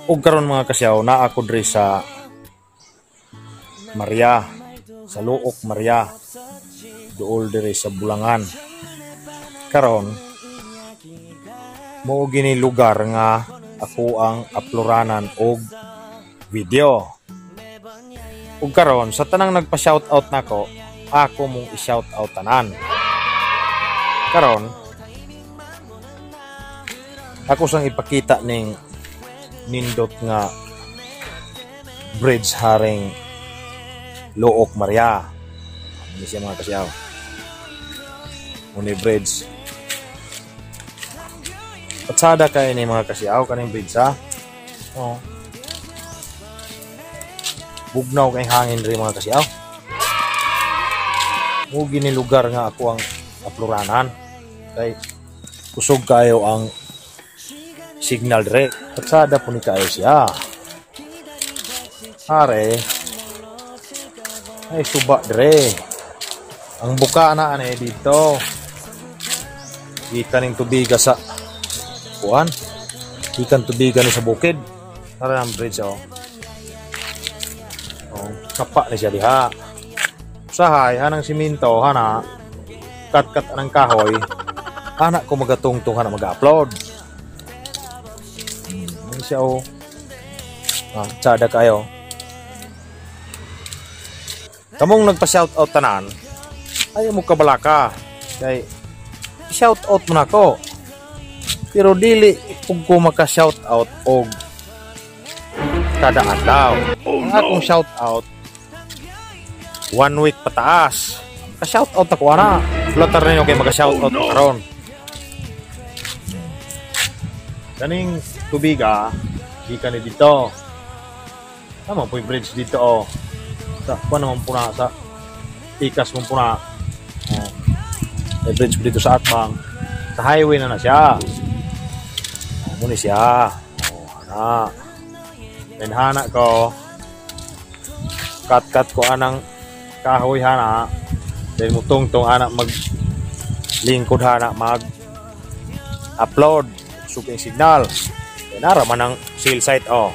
Ug karon mga kasyaw, naa ko diri sa Maria, sa Luok Maria, duol diri sa Bulangan. Karon mao gini lugar nga ako ang apluranan og video. Ug karon sa tanang nagpa-shoutout nako, ako mong i-shoutout tanan. Karon ako sang ipakita ning nindot nga bridge haring Luok Maria. Ini siya mga kasyaw. Muni bridge. Patsada kayo ni mga kasyaw kaning bridge ha. Oh. Bugnaw kay hangin rin mga kasyaw. Mugi ni lugar nga ako ang apluranan. Kay kusog kayo ang signal dire. Patsada po ni kayo siya. Are ay suba dire. Ang buka na ane dito. Ikan ng tubiga sa kuan. Ikan tubiga ni sa bukid. Tara ang bridge oh. Oh, kapa ni siya diha. Usahay anang siminto hana. Kat-kat anang kahoy. Anak ko magatungtong hana mag-upload. Siya oh. Tsada kayo. Kamong nagpa-shoutout tanan, ayaw mo kabalaka. Kay shoutout mo na ko. Pero dili kung ko maka-shoutout og kada adlaw. Ang akong shoutout 1 week pataas. Ka-shoutout ako ana. Flotter ninyo kay maka-shoutout karon. Kaning tubiga, gikan ni dito. Tama po yung bridge dito oh. Sa kuan naman puna sa ikas mong puna. Oh. May bridge dito sa Atbang. Sa highway na siya. Oh, muna siya. Oh, hana. Then hana ko. Kat ko anang kahoy hana. Then mutong-tong anak mag lingkod hana mag upload. Suking signal. Naraman ng seal site oh.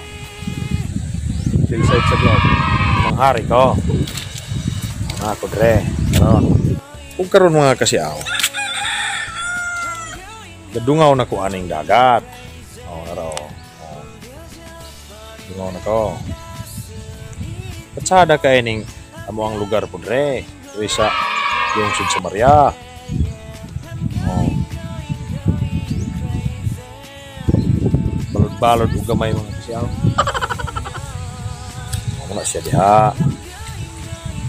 Seal site sa vlog. Ang hari ko. Mga kudre. Karon. Kung karon mga kasyaw. Gadungaw na ko aning dagat. Oh, naro. Oh. Dungaw na ko. Patsada kay ning amo ang lugar kudre. Diri sa lungsod sa Maria. Balod o gamay mga kasyaw. Wala siya diha.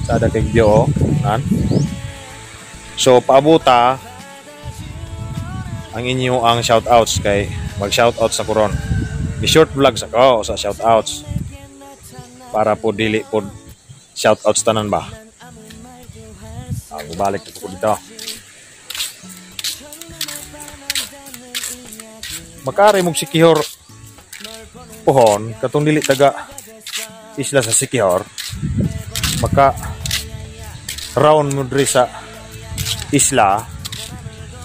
Sada kay Dio nan. So paabuta ang inyo ang shoutouts kay mag-shoutouts sa kuron. I-short vlogs ako sa shoutouts. Para po dili po shoutouts tanan ba. Balik ko dito. Makari mong sikihor pohon katong dili taga isla sa Sikihor maka round mo diri sa isla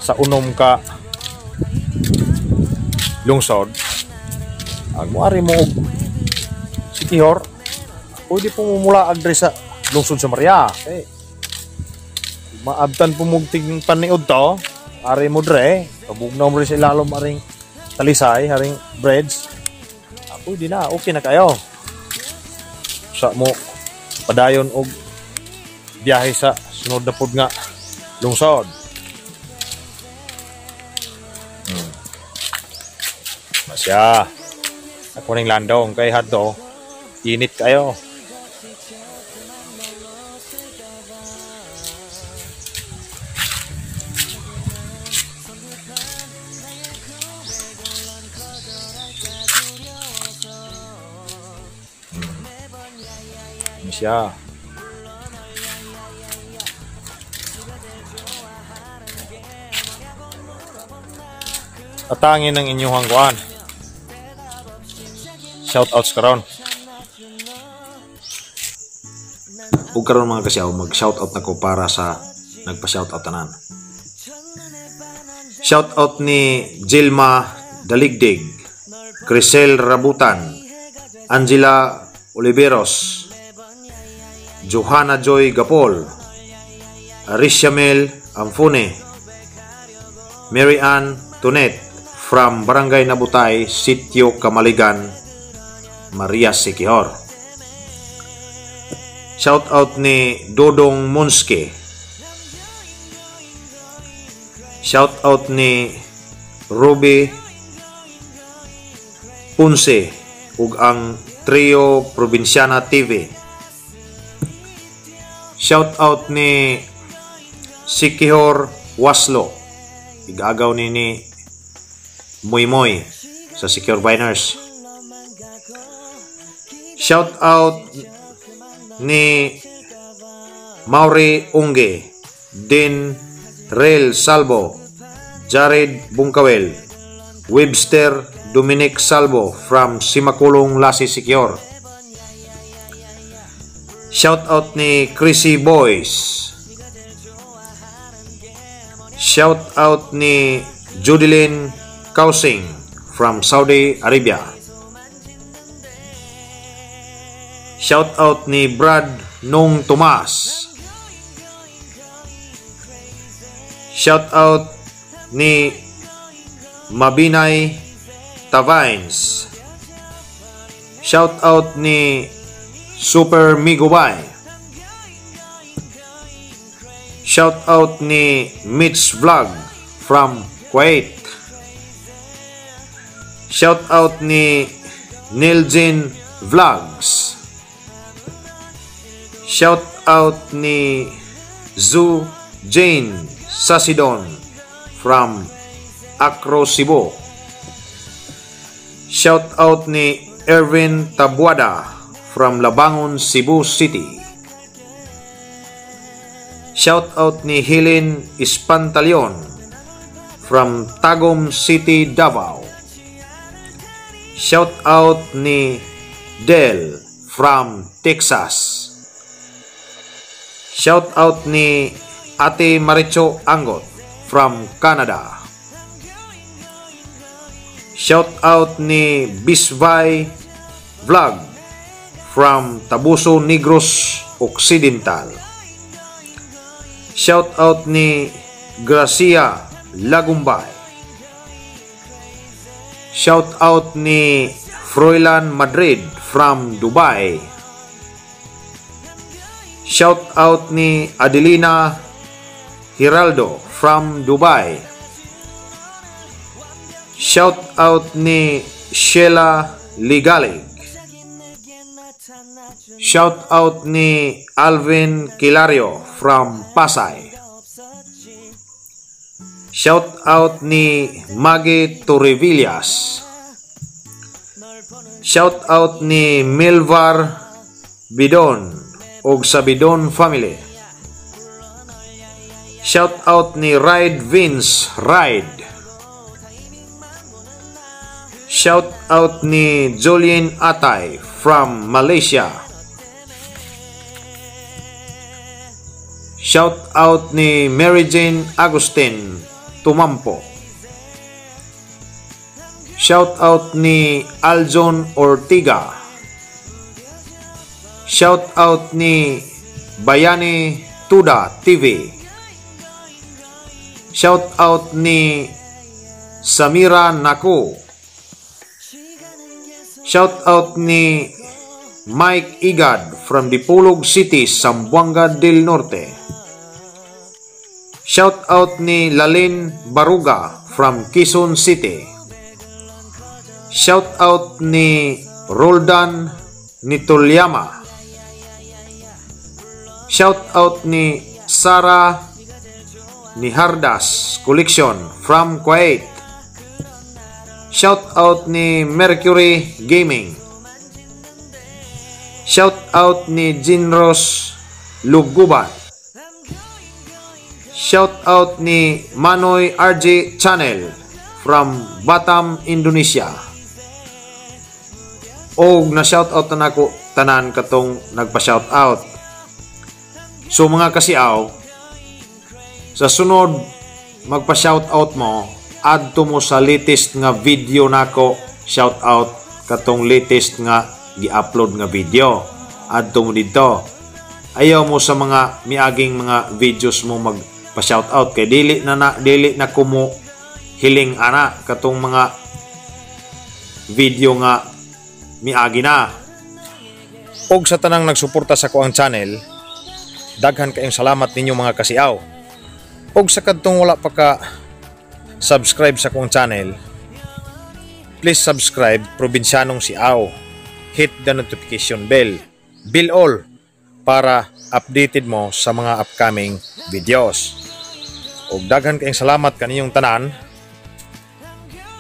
sa unom ka lungsod ang muari mo Sikihor pwede po mumula diri sa lungsod sa Maria maabtan po mugting paniod to ari mo diri kabugnaw mo rin sa ilalom aring talisay haring bridge. Pwede na, okay na kayo. Sa mo padayon og biyahe sa sunod na pod nga lungsod. Masya. Ako ning landong kay hadto. Init kayo. Siya. Atangin ng inyong kuan. Shoutouts karon. Ug karon mga kasyaw, mag-shoutout nako para sa nagpa-shoutout tanan. Shoutout ni Jilma Daligdig. Crisel Rabutan, Angela Oliveros, Johanna Joy Gapol, Arishamel Amfune, Mary Ann Tunet from Barangay Nabutay, Sitio Kamaligan, Maria Siquijor. Shout out ni Dodong Monske. Shout out ni Ruby Punse ug ang Trio Provinciana TV. Shout out ni Siquijor Waslo. Igagaw ni Moy sa Secure Biners. Shout out ni Mauri Unge, Din Rel Salvo, Jared Bungkawel, Webster Dominic Salvo from Simakulong, Lasi Secure. Shout out ni Chrissy Boys. Shout out ni Judilyn Kausing from Saudi Arabia. Shout out ni Brad Nung Tomas. Shout out ni Mabinay Tavines. Shout out ni Super Migubay. Shout out ni Mitch Vlog from Kuwait. Shout out ni Niljin Vlogs. Shout out ni Zu Jane Sasidon from Acro, Cebu. Shout out ni Erwin Tabuada from Labangon, Cebu City. Shout out ni Helen Espantalion from Tagum City, Davao. Shout out ni Del from Texas. Shout out ni Ate Maricho Angot from Canada. Shout out ni Bisbay Vlog from Tabuso, Negros Occidental. Shout out ni Gracia Lagumbay. Shout out ni Froilan Madrid from Dubai. Shout out ni Adelina Hiraldo from Dubai. Shout out ni Sheila Ligalig. Shout out ni Alvin Kilario from Pasay. Shout out ni Maggie Torrevillas. Shout out ni Milvar Bidon og sa Bidon family. Shout out ni Ride Vince Ride. Shout out ni Jolien Atay from Malaysia. Shout out ni Mary Jane Agustin Tumampo. Shout out ni Aljon Ortiga. Shout out ni Bayani Tuda TV. Shout out ni Samira Nako. Shout out ni Mike Igad from Dipolog City, Zamboanga del Norte. Shout out ni Lalin Baruga from Quezon City. Shout out ni Roldan Nitolyama. Shout out ni Sarah Nihardas Collection from Kuwait. Shout out ni Mercury Gaming. Shout out ni Jinros Luguban. Shout out ni Manoy RJ Channel from Batam, Indonesia. Og na shout out na nako tanan katong nagpa-shout out. So mga kasiaw, sa sunod magpa-shout out mo, adto mo sa latest nga video nako shout out katong latest nga gi-upload nga video. Adto mo dito. Ayaw mo sa mga miaging mga videos mo magpa-shout out kay dili na kumo hiling ana katong mga video nga miagi na. Og sa tanang nagsuporta sa kuang channel, daghan kayong salamat ninyo mga kasiaw. Og sa kadtong wala pa ka subscribe sa kuang channel, please subscribe Probinsyanong Siaw. Hit the notification bell. Bill all para updated mo sa mga upcoming videos. Og daghan kayong salamat kaninyong tanan.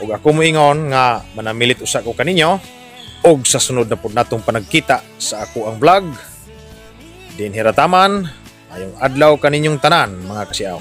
Og ako moingon nga manamilit usa ko kaninyo. Og sa sunod na po natong panagkita sa ako ang vlog. Din hirataman, ayong adlaw kaninyong tanan mga kasiaw.